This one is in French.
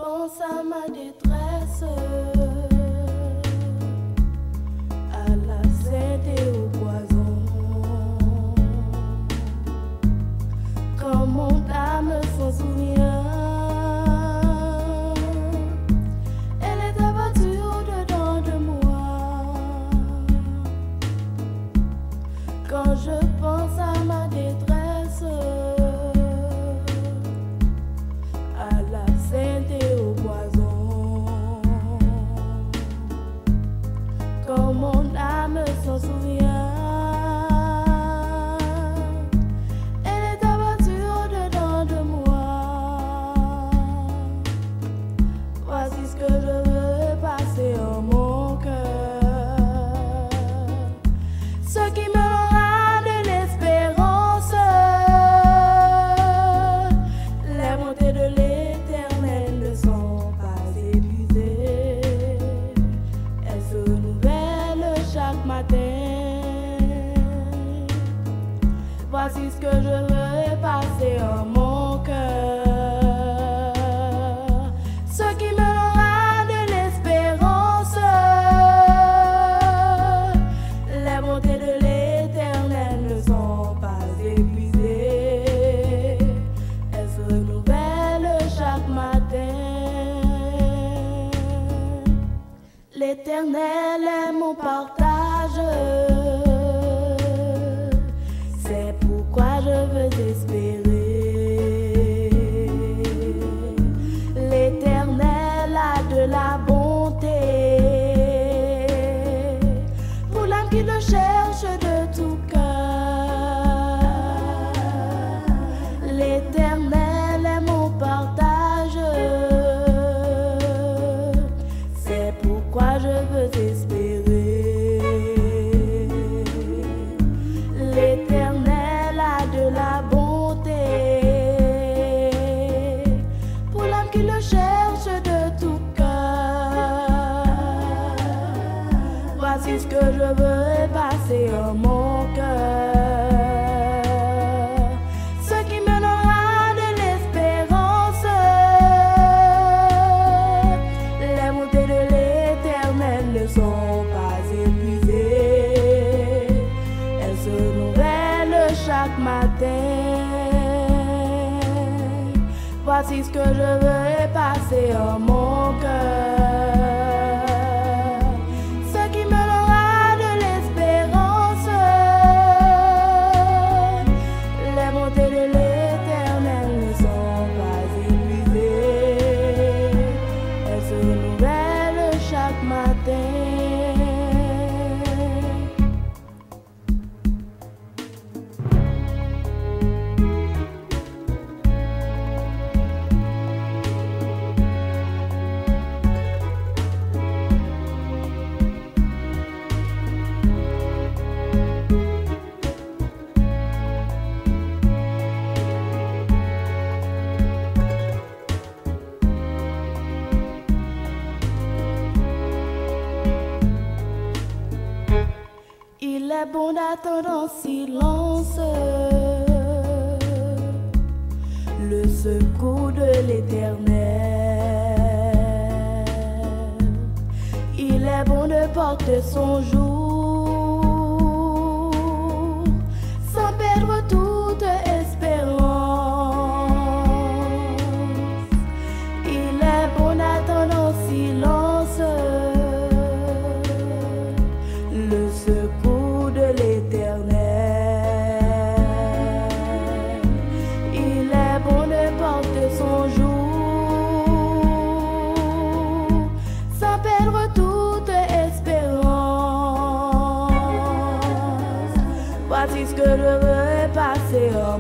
pense à ma détresse, à la sainte et au poison, quand mon âme s'en souvient, elle est abattue au-dedans de moi. Quand je pense à ma détresse, à la sainte et au poison, quand mon âme s'en souvient, elle est abattue au-dedans de moi. Voici ce que je veux passer en mon cœur, ce qui me donnera de l'espérance, les montées de l'Éternel ne sont pas épuisées, elles se renouvellent chaque matin. Voici ce que je veux passer en mon cœur, ce qui me donnera de l'espérance, les montées de l'Éternel ne sont pas épuisées, elles se renouvellent chaque matin. L'Éternel est mon partage, c'est pourquoi je veux espérer. L'Éternel a de la bonté pour l'âme qui le cherche de tout cœur. L'Éternel est mon partage, c'est pourquoi je veux espérer. L'Éternel a de la bonté pour l'âme qui le cherche de tout cœur. Voici ce que je veux passer en mon cœur, ce qui me donnera de l'espérance, les montées de l'Éternel ne sont pas épuisées, elles se renouvellent chaque matin. Voici ce que je veux passer en mon cœur, ce qui me donnera de l'espérance, les montées de l'Éternel ne sont pas épuisées, elles se renouvellent chaque matin. Il est bon d'attendre en silence le secours de l'Éternel. Il est bon de porter son jour sans perdre toute espérance. Il est bon d'attendre en silence le secours de l'Éternel. Il est bon de porter son jour sans perdre toute espérance. Voici ce que je veux passer en